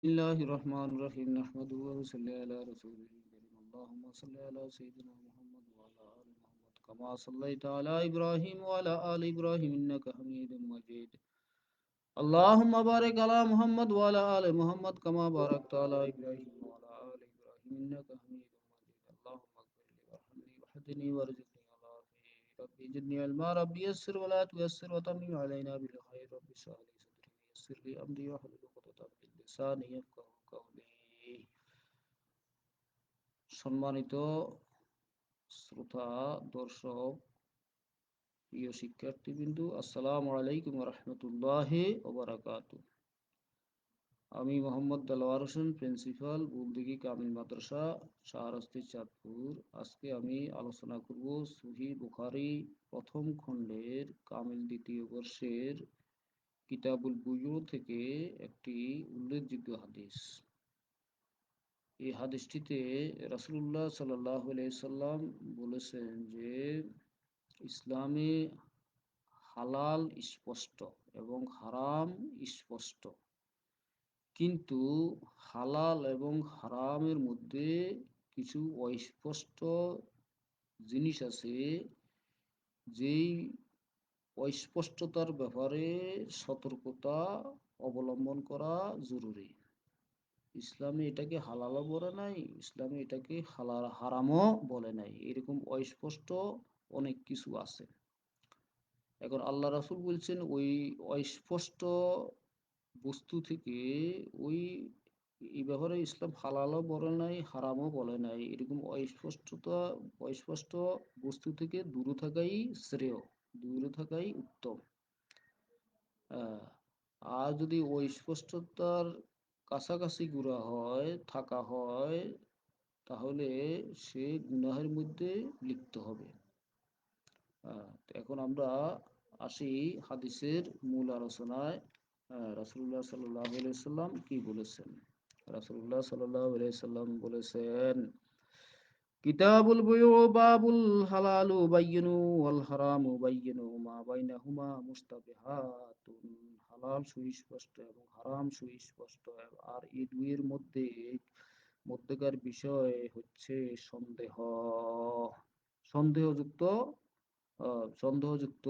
الله الرحمن الرحيم نحمده ونصلي على رسوله الكريم اللهم صل على سيدنا محمد وعلى آل محمد كما صليت على إبراهيم وعلى آل إبراهيم إنك حميد مجيد اللهم بارك على محمد وعلى آل محمد كما باركت على إبراهيم وعلى آل إبراهيم إنك حميد مجيد اللهم اغفر لي وارحمني واهدني وارزقني على خير ربي زدني علما ربي يسر ولا تيسر وتمم علينا بالخير ربي اشرح لي صدري ويسر لي أمري واحلل عقدة من লিসানি ইয়াফকাহু কাওলি। সম্মানিত শ্রোতা, দর্শক, প্রিয় শিক্ষার্থীবৃন্দু, আসসালামু আলাইকুম ওয়া রাহমাতুল্লাহি ওয়া বারাকাতুহু। আমি মোহাম্মদ দেলোয়ার হোসেন, প্রিন্সিপাল, বুলদিঘি কামিল মাদ্রাসা, শাহরাস্তি, চাঁদপুর। আজকে আমি আলোচনা করব সহিহ বুখারী প্রথম খণ্ডের কামিল দ্বিতীয় বর্ষের কিতাবুল বুয়ু থেকে একটি উল্লেখযোগ্য হাদিস। এই হাদিসটিতে রাসূলুল্লাহ সাল্লাল্লাহু আলাইহি সাল্লাম বলেছেন যে ইসলামে হালাল স্পষ্ট এবং হারাম স্পষ্ট, কিন্তু হালাল এবং হারামের মধ্যে কিছু অস্পষ্ট জিনিস আছে, যেই অস্পষ্টতার ব্যাপারে সতর্কতা অবলম্বন করা জরুরি। ইসলামে এটাকে হালালও বলে নাই, ইসলামে এটাকে হারামও বলে নাই, এরকম অস্পষ্ট অনেক কিছু আছে। এখন আল্লাহ রাসূল বলছেন ওই অস্পষ্ট বস্তু থেকে ওই এই ব্যাপারে ইসলাম হালালও বলে নাই, হারামও বলে নাই, এরকম অস্পষ্ট বস্তু থেকে দূরে থাকাই শ্রেয়, দূরে থাকাই উত্তম। আহ, আর যদি ওই স্পষ্টতার কাছাকাছি থাকা হয়, তাহলে সে গুনাহের মধ্যে লিপ্ত হবে। তো এখন আমরা আসি হাদিসের মূল আলোচনায়। রাসূলুল্লাহ সাল্লাল্লাহু আলাইহি সাল্লাম কি বলেছেন? রাসূলুল্লাহ সাল্লাল্লাহু আলাইহি সাল্লাম বলেছেন, কিতাবুল বুয়ু বাবুল হালালু বায়্যিনু ওয়াল হারামু বায়্যিনু মা বাইনাহুমা মুস্তাবিহাতুন। হালাল সুস্পষ্ট এবং হারাম সুস্পষ্ট, আর এই দুইয়ের মধ্যেকার বিষয় হচ্ছে সন্দেহ, সন্দেহযুক্ত, সন্দেহযুক্ত,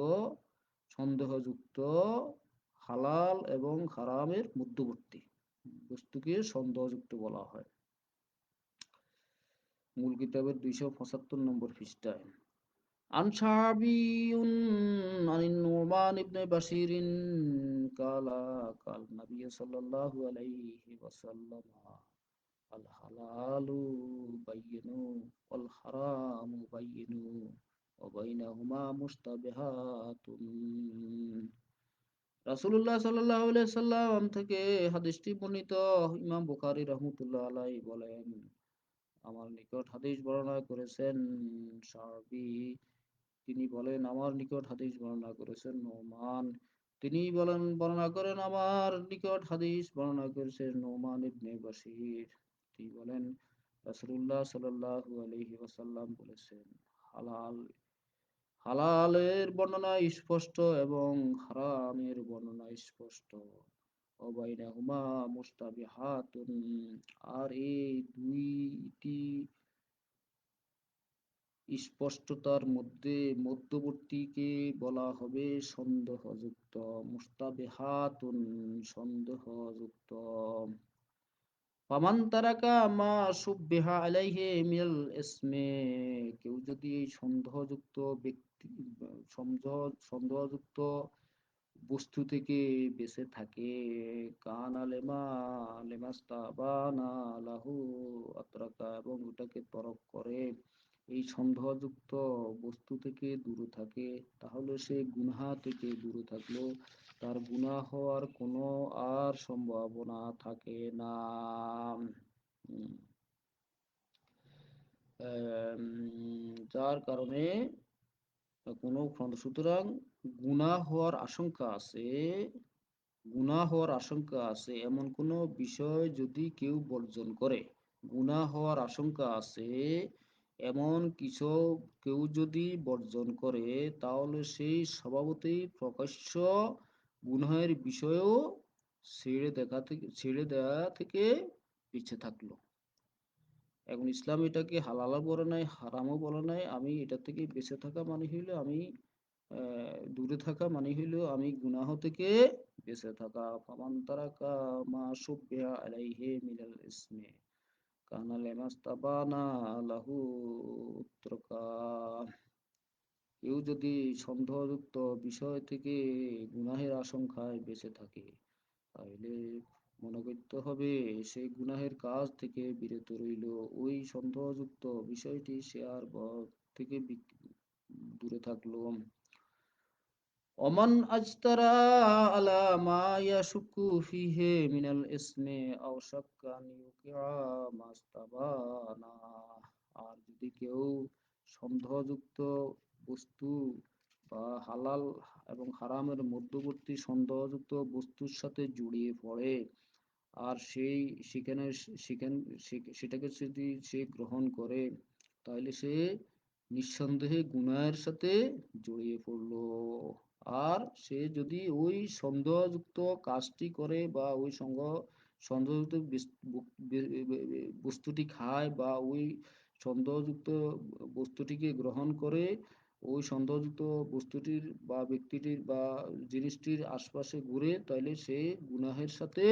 সন্দেহযুক্ত হালাল এবং হারামের মধ্যবর্তী বস্তুকে সন্দেহযুক্ত বলা হয়। মূল কিতাবের 275 নম্বর পৃষ্ঠায়। عن شعبي عن النعمان بن بشير قال قال النبي صلى الله عليه وسلم الحلال بين والحرام بين وبينهما مشتبهات। রাসূলুল্লাহ সাল্লাল্লাহু আলাইহি সাল্লাম থেকে হাদিসটি বর্ণিত। ইমাম বুখারী রাহমাতুল্লাহ আলাইহি বলেন, আমার নিকট হাদিস বর্ণনা করেছেন সাহাবী, তিনি বলেন আমার নিকট হাদিস বর্ণনা করেছেন নোমান, তিনি বলেন বর্ণনা করেন আমার নিকট হাদিস বর্ণনা করেছেন নোমান ইবনে বাশির। তিনি বলেন রাসূলুল্লাহ সাল্লাল্লাহু আলাইহি ওয়াসাল্লাম বলেছেন, হালাল হালালের বর্ণনা স্পষ্ট এবং হারামের বর্ণনা স্পষ্ট। ওয়াবাইনাহুমা মুস্তাবিহাতুন, আর এই দুইটি স্পষ্টতার মধ্যে মধ্যবর্তীকে বলা হবে সন্দেহযুক্ত। মুস্তাবিহাতুন, সন্দেহযুক্ত। ফামান তারাকা মা সুববিহা আলাইহি মিনাল ইসমে, কেউ যদি এই সন্দেহযুক্ত ব্যক্তি সন্দেহযুক্ত বস্তু থেকে বেঁচে থাকে, কানা লেমাস্তাবানা লাহু আতরাকা, এবং ওটাকে তরক করে, এই সন্দেহযুক্ত বস্তু থেকে দূরে থাকে, তাহলে সে গুনাহ থেকে দূরে থাকলো, তার গুনাহ হওয়ার কোনো আর সম্ভাবনা থাকে না। উম, যার কারণে সুতরাং গুনাহ হওয়ার আশঙ্কা আছে, গুনাহ হওয়ার আশঙ্কা আছে এমন কোনো বিষয় যদি কেউ বর্জন করে, গুনাহ হওয়ার আশঙ্কা আছে এমন কিছু কেউ যদি বর্জন করে, তাহলে সেই স্বভাবতই প্রকাশ্য গুনাহের বিষয়েও ছেড়ে দেওয়া থেকে পিছে থাকলো। এখন ইসলাম এটাকে হালালও বলে নাই, হারামও বলে নাই। আমি এটা থেকে বেঁচে থাকা মানে হইলো আমি দূরে থাকা মানে হইলো আমি গুনাহ থেকে বেঁচে থাকা। ফামান তারাকা মা শুববিহা আলাইহি মিনাল ইসমি কানা লিমাস্তাবানা লাহু উত্রকা। কেউ যদি সন্দেহযুক্ত বিষয় থেকে গুনাহের আশঙ্কায় বেঁচে থাকে, তাহলে মনে করতে হবে সেই গুনাহের কাজ থেকে বিরত রইল। ওই সন্দেহযুক্ত বিষয়টি সে আর থেকে দূরে থাকলো। ওমান আজতারা আলা মা ইয়াশুকু ফিহি মিনাল ইসমি আও শাক্কা আন ইউকিআ মাস্তাবানা। আর যদি কেউ সন্দেহযুক্ত বস্তু বা হালাল এবং হারামের মধ্যবর্তী সন্দেহযুক্ত বস্তুর সাথে জড়িয়ে পড়ে, আর সেখানে সেটাকে যদি সে গ্রহণ করে, তাহলে সে নিঃসন্দেহে গুনাহের সাথে জড়িয়ে পড়লো। আর সে যদি ওই সন্দেহযুক্ত কাজটি করে বা ওই সন্দেহযুক্ত বস্তুটি খায় বা ওই সন্দেহযুক্ত বস্তুটিকে গ্রহণ করে, ওই সন্দেহযুক্ত বস্তুটির বা ব্যক্তিটির বা জিনিসটির আশপাশে ঘুরে, তাহলে সে গুনাহের সাথে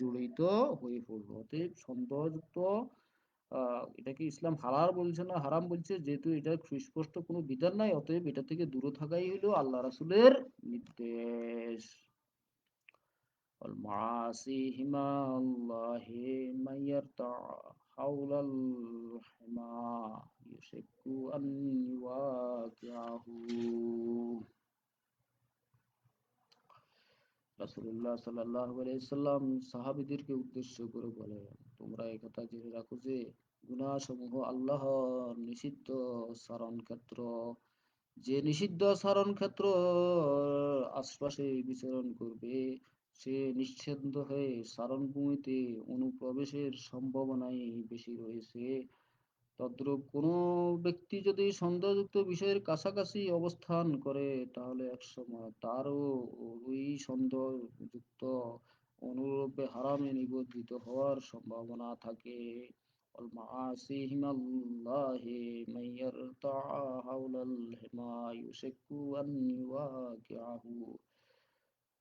জড়িত হয়ে পড়লো। অতএব সন্দেহযুক্ত এটাকে ইসলাম হালাল বলছে না হারাম বলছে, যেহেতু এটা সুস্পষ্ট কোনো বিধান নাই, অতএব এটা থেকে দূরে থাকাই হলো আল্লাহ রাসূলের নির্দেশ। والمعاصي حمى الله من يرتع حول الحمى يشك أن يواقعه। রাসূলুল্লাহ সাল্লাল্লাহু আলাইহি সাল্লাম সাহাবীদেরকে উদ্দেশ্য করে বলেন, তোমরা একথা জেনে রাখো যে গুনাহ সমূহ আল্লাহর নিষিদ্ধ সারণ ক্ষেত্র। যে নিষিদ্ধ সারণ ক্ষেত্র আশপাশে বিচরণ করবে, সে নিশ্চিন্ত হয়ে সারণভূমিতে অনুপ্রবেশের সম্ভাবনাই বেশি রয়েছে। তদ্রূপ কোনো ব্যক্তি যদি সন্দেহযুক্ত বিষয়ের কাছাকাছি অবস্থান করে, তাহলে একসময় তারও ওই সন্দেহযুক্ত অনুরূপে হারামে নিবদ্ধিত হওয়ার সম্ভাবনা থাকে। والمعاصي حمى الله من يرتعى حول الحمى يشك أن يواقعه।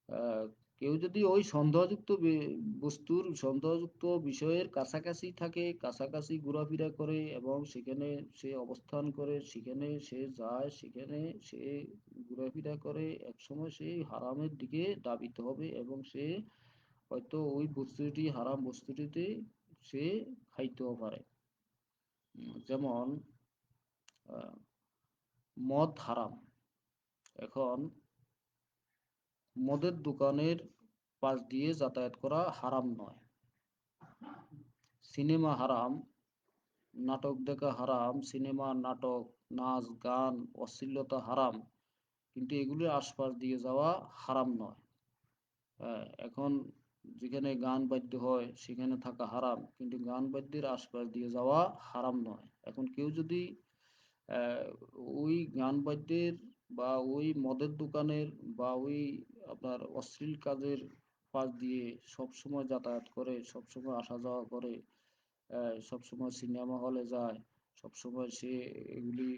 আহ, কেউ যদি ওই সন্দেহযুক্ত বিষয়ের কাছাকাছি থাকে, কাছাকাছি ঘোরাফেরা করে এবং সেখানে সে অবস্থান করে, সেখানে সে যায়, সেখানে সে ঘোরাফেরা করে, একসময় সে হারামের দিকে ধাবিত হবে এবং সে হয়তো ওই বস্তুটি হারাম বস্তুটিতে সে খাইতেও পারে। যেমন আহ, মদ হারাম। এখন মদের দোকানের পাশ দিয়ে যাতায়াত করা হারাম নয়। সিনেমা হারাম, নাটক দেখা হারাম, সিনেমা নাটক নাচ গান অশ্লীলতা হারাম, কিন্তু এগুলির আশপাশ দিয়ে যাওয়া হারাম নয়। এখন যেখানে গান বাদ্য হয় সেখানে থাকা হারাম, কিন্তু গান বাদ্যের আশপাশ দিয়ে যাওয়া হারাম নয়। এখন কেউ যদি আহ, ওই গান বাদ্যের বা ওই মদের দোকানের বা ওই আপনার অশ্লীল কাজের পাশ দিয়ে সব সময় যাতায়াত করে, সব সময় আসা যাওয়া করে, সব সময় সিনেমা হলে যায়, সব সময় সে এগুলি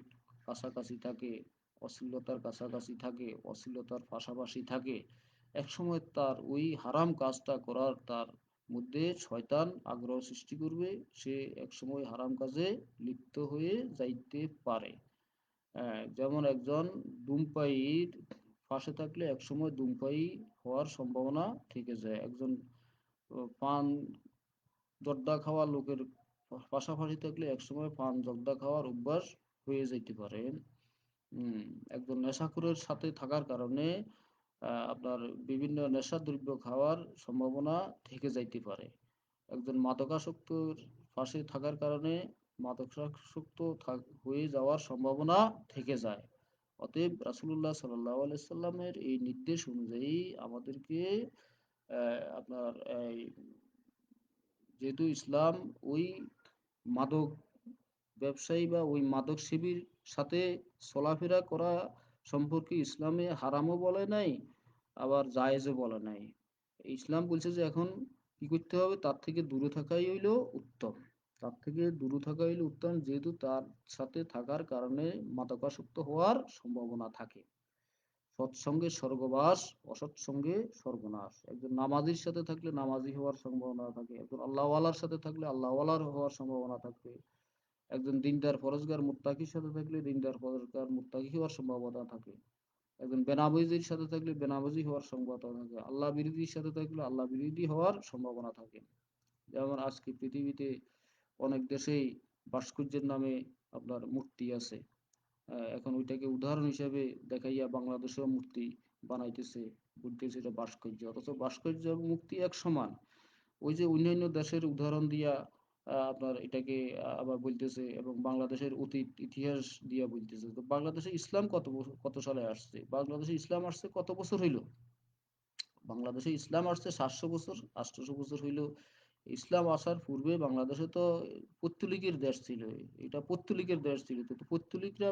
কাছাকাছি থাকে, অশ্লীলতার কাছাকাছি থাকে, অশ্লীলতার পাশাপাশি থাকে, একসময় তার ওই হারাম কাজটা করার তার মধ্যে শয়তান আগ্রহ সৃষ্টি করবে, সে একসময় হারাম কাজে লিপ্ত হয়ে যাইতে পারে। যেমন একজন ধূমপায়ীর পাশে থাকলে একসময় ধূমপায়ী হওয়ার সম্ভাবনা থেকে যায়। একজন পান জর্দা খাওয়া লোকের পাশাপাশি থাকলে একসময় পান জর্দা খাওয়ার অভ্যাস হয়ে যেতে পারে। উম, একজন নেশাখোরের সাথে থাকার কারণে আপনার বিভিন্ন নেশাদ্রব্য খাওয়ার সম্ভাবনা থেকে যাইতে পারে। একজন মাদকাসক্তর পাশে থাকার কারণে মাদকাসক্ত হয়ে যাওয়ার সম্ভাবনা থেকে যায়। অতএব রাসূলুল্লাহ সাল্লাল্লাহু আলাইহি সাল্লামের এই নির্দেশ অনুযায়ী আমাদেরকে আপনার এই যেহেতু ইসলাম ওই মাদক ব্যবসায়ী বা ওই মাদক সেবীর সাথে চলাফেরা করা সম্পর্কে ইসলামে হারামও বলে নাই, আবার জায়েজও বলে নাই। ইসলাম বলছে যে এখন কি করতে হবে, তার থেকে দূরে থাকাই হইলো উত্তম। তার থেকে দূরে থাকা হইলো উত্তম, যেহেতু তার সাথে থাকার কারণে মাদকাসক্ত হওয়ার সম্ভাবনা থাকে। সৎসঙ্গে স্বর্গবাস, অসৎসঙ্গে সর্বনাশ। একজন নামাজির সাথে থাকলে নামাজি হওয়ার সম্ভাবনা থাকে, একজন আল্লাহওয়ালার সাথে থাকলে আল্লাহওয়ালার হওয়ার সম্ভাবনা থাকে, একজন দিনদার ফরজগার মুত্তাকির সাথে থাকলে দিনদার ফরজগার মুত্তাকি হওয়ার সম্ভাবনা থাকে, একজন বেনামাজির সাথে থাকলে বেনামাজি হওয়ার সম্ভাবনা থাকে, আল্লাহ বিরোধীর সাথে থাকলে আল্লাহ বিরোধী হওয়ার সম্ভাবনা থাকে। যেমন আজকে পৃথিবীতে অনেক দেশেই ভাস্কর্যের নামে আপনার মূর্তি আছে। এখন ওইটাকে উদাহরণ হিসেবে দেখাইয়া বাংলাদেশেও মূর্তি বানাইতেছে, বলতেছে এটা ভাস্কর্য, অথচ ভাস্কর্য এবং মূর্তি এক সমান। ওই যে অন্যান্য দেশের উদাহরণ দিয়া আপনার এটাকে আবার বলতেছে, এবং বাংলাদেশের অতীত ইতিহাস দিয়া বলতেছে। তো বাংলাদেশে ইসলাম কত সালে আসছে, বাংলাদেশে ইসলাম আসছে কত বছর হইলো? বাংলাদেশে ইসলাম আসছে 700 বছর, 800 বছর হইল। ইসলাম আসার পূর্বে বাংলাদেশে তো পৌত্তলিকের দেশ ছিল। এটা পৌত্তলিকের দেশ ছিল, তো পৌত্তলিকরা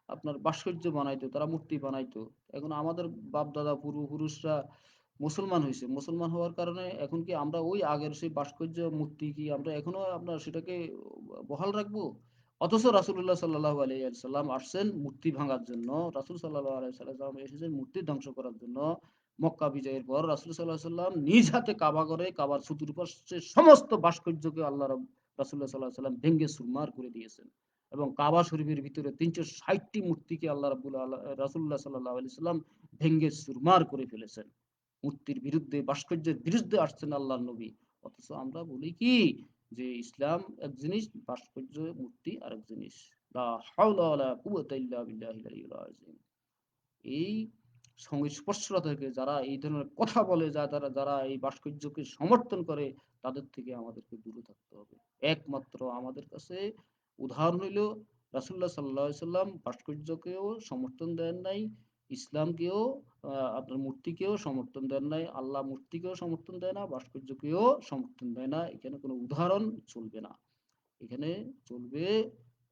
আপনার ভাস্কর্য বানাইতো, তারা মূর্তি বানাইতো। এখন আমাদের বাপ দাদা পূর্বপুরুষরা মুসলমান হয়েছে, মুসলমান হওয়ার কারণে এখন কি আমরা ওই আগের সেই ভাস্কর্য মূর্তি কি আমরা এখনো আপনার সেটাকে বহাল রাখবো? অথচ রাসূলুল্লাহ সাল্লাল্লাহু আলাইহি সাল্লাম আসছেন মূর্তি ভাঙার জন্য। রাসূল সাল্লাল্লাহু আলাইহি সাল্লাম এসেছেন মূর্তি ধ্বংস করার জন্য। মক্কা বিজয়ের পর রাসূল সাল্লাল্লাহু আলাইহি সাল্লাম নিজ হাতে কাবা ঘরে কাবার চতুর্পাশের সমস্ত ভাস্কর্যকে রাসূলুল্লাহ সাল্লাল্লাহু আলাইহি সাল্লাম ভেঙে চুরমার করে দিয়েছেন। এবং কাবা শরীফের ভিতরে ৩৬০টি মূর্তিকে রাসূলুল্লাহ সাল্লাল্লাহু আলাইহি সাল্লাম ভেঙে চুরমার করে ফেলেছেন। মূর্তির বিরুদ্ধে, ভাস্কর্যের বিরুদ্ধে আসছেন আল্লাহর নবী। অথচ আমরা বলি কি যে ইসলাম এক জিনিস, ভাস্কর্য মূর্তি আরেক জিনিস। লা হাওলা ওয়ালা কুওয়াতা ইল্লা বিল্লাহিল আলিয়্যিল আযীম। এই সংস্পর্শতা থেকে যারা এই ধরনের কথা বলে, যারা এই ভাস্কর্যকে সমর্থন করে, তাদের থেকে আমাদেরকে দূরে থাকতে হবে। একমাত্র আমাদের কাছে উদাহরণ হইল রাসূলুল্লাহ সাল্লাল্লাহু আলাইহি সাল্লাম ভাস্কর্যকেও সমর্থন দেন নাই, ইসলামকেও আপনার মূর্তিকেও সমর্থন দেন নাই, আল্লাহ মূর্তিকেও সমর্থন দেয় না, ভাস্কর্যকেও সমর্থন দেয় না। এখানে কোনো উদাহরণ চলবে না। এখানে চলবে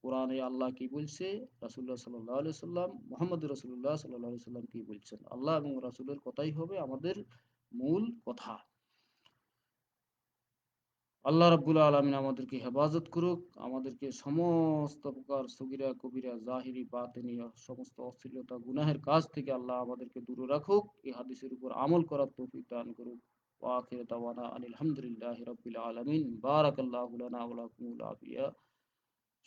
কোরআনে আল্লাহ কি বলছে, রাসূলুল্লাহ সাল্লাল্লাহু আলাইহি সাল্লাম, মুহাম্মদুর রাসূলুল্লাহ সাল্লাল্লাহু আলাইহি সাল্লাম কি বলছেন। আল্লাহ এবং রাসূলের কথাই হবে আমাদের মূল কথা। আল্লাহ রাব্বুল আলামিন আমাদেরকে হেফাজত করুক, আমাদেরকে সমস্ত প্রকার সগীরা কবিরা জাহিরি বাতিনি সমস্ত অশ্লীলতা গুনাহের কাজ থেকে আল্লাহ আমাদেরকে দূরে রাখুক, এই হাদিসের উপর আমল করার তৌফিক দান করুক। ওয়া আখিরু দাওয়ানা আনিল হামদুলিল্লাহি রাব্বিল আলামিন। বারাকাল্লাহু লানা ওয়া লাকুমুল আফিয়া।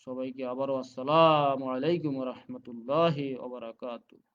সবাইকে আবারও আসসালামু আলাইকুম ওয়া রাহমাতুল্লাহি ওয়া বারাকাতুহু।